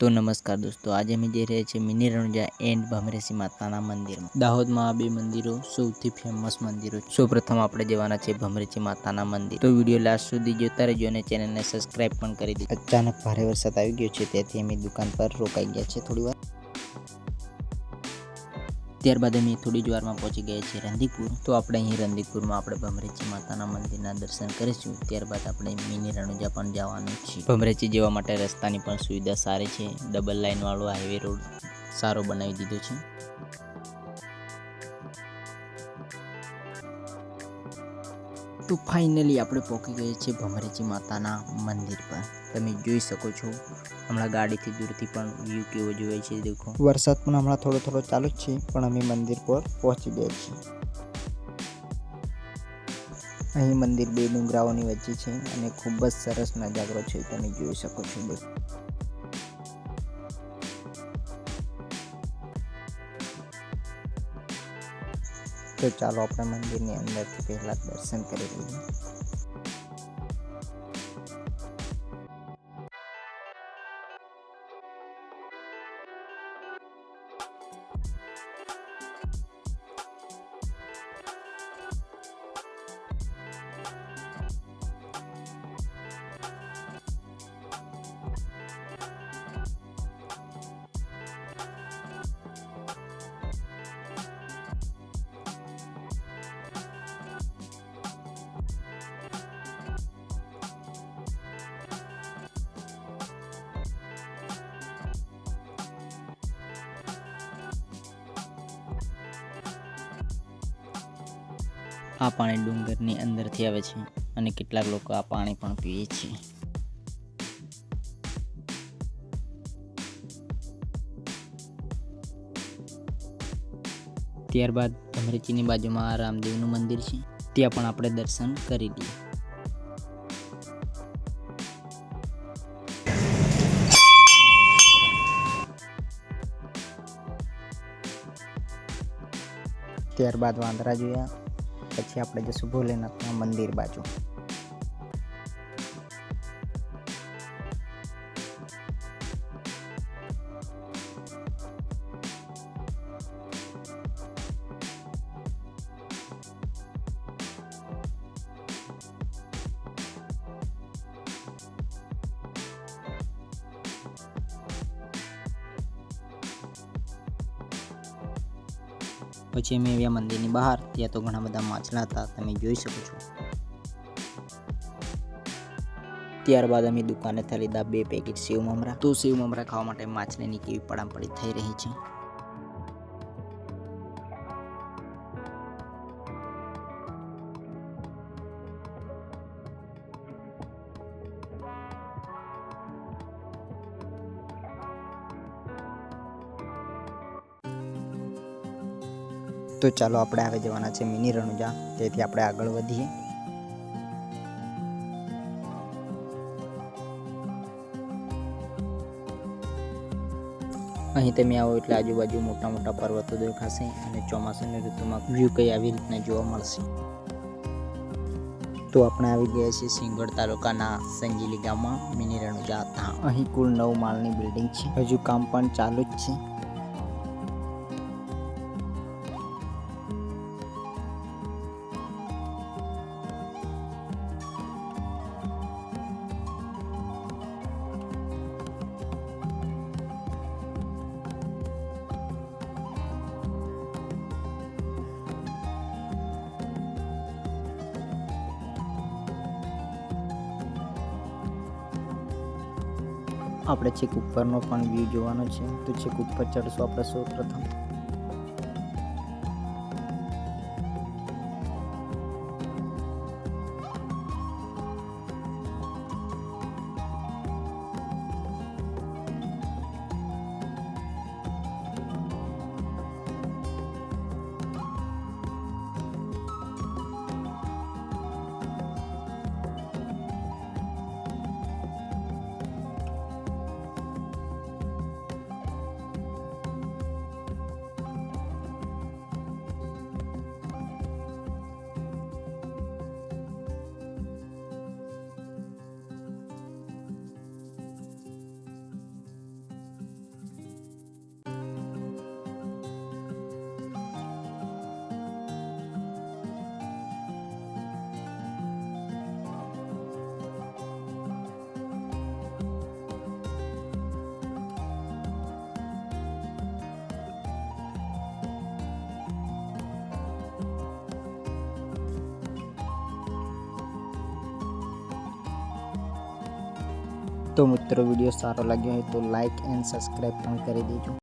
તો નમસ્કાર દોસ્તો, આજે અમે જઈ રહ્યા છીએ મિની રણુજા એન્ડ ભમરેશી માતાના મંદિરમાં. દાહોદમાં આ બે મંદિરો સૌથી ફેમસ મંદિરો છે. સૌપ્રથમ આપણે જવાના છે ભમરેશી માતાના મંદિર. તો વિડીયો લાસ્ટ સુધી જોતા રહેજો અને ચેનલને સબસ્ક્રાઇબ પણ કરી દેજો. અચાનક ભારે વરસાદ આવી ગયો છે, તેથી અમે દુકાન પર રોકાઈ ગયા છે થોડી વાર. ત્યારબાદ અમે થોડી જ વારમાં પહોંચી ગયા છીએ રંધીપુર. તો આપણે અહીં રંધીપુરમાં આપણે ભમરેશી માતાના મંદિરના દર્શન કરીશું. ત્યારબાદ આપણે મિની રણુજા પણ જવાનું છે. ભમરેશી જવા માટે રસ્તાની પણ સુવિધા સારી છે. ડબલ લાઇન વાળો હાઈવે રોડ સારો બનાવી દીધો છે. તો ફાઇનલી આપણે પહોંચી ગયા છીએ ભમરેશી માતાના મંદિર પર. તમે જોઈ શકો છો, હમણાં ગાડીથી દૂરથી પણ વ્યૂ કેવો જોવાય છે દેખો. વરસાદ પણ હમણાં થોડો થોડો ચાલુ જ છે, પણ અમે મંદિર પર પહોંચી ગયા છીએ. અહીં મંદિર બે ડુંગરાઓની વચ્ચે છે અને ખૂબ જ સરસ નજારો છે, તમે જોઈ શકો છો દેખો. તો ચાલો આપણે મંદિરની અંદરથી પહેલા દર્શન કરી લઈએ. આ પાણી ડુંગરની અંદરથી આવે છે અને કેટલાક લોકો આ પાણી પણ પીએ છે. ત્યારબાદ ભમરેશીની બાજુમાં રામદેવનું મંદિર છે, ત્યાં પણ આપણે દર્શન કરી લઈએ. ત્યારબાદ વાંદરા જોયા, પછી આપણે જશું ભોલેનાથના મંદિર બાજુ. પછી અમે આવ્યા મંદિરની બહાર. ત્યાં તો ઘણા બધા માછલા હતા, તમે જોઈ શકો છો. ત્યારબાદ અમે દુકાનેથી લીધા 2 પેકેટ સેવ મમરા. તો સેવ મમરા ખાવા માટે માછલીની કેવી પડાપડી થઈ રહી છે. તો ચાલો આપણે હવે જવાના છે મિની રણુજા, તેથી આપણે આગળ વધીએ. અહીં તમે આવો એટલે આજુબાજુ મોટા મોટા પર્વતો દેખાશે અને ચોમાસાની ઋતુમાં વ્યૂ કંઈ આવી રીતના જોવા મળશે. તો આપણે આવી ગયા છીએ સિંગવડ તાલુકાના સંજીલી ગામમાં મિની રણુજા હતા. અહીં કુલ 9 માળની બિલ્ડિંગ છે, હજુ કામ પણ ચાલુ જ છે. આપણે છેક ઉપરનો પણ વ્યૂ જોવાનો છે, તો છેક ઉપર ચડશું આપણે સૌપ્રથમ. તો મિત્રો વિડીયો સારો લાગ્યો હોય તો લાઇક એન્ડ સબસ્ક્રાઈબ પણ કરી દેજો.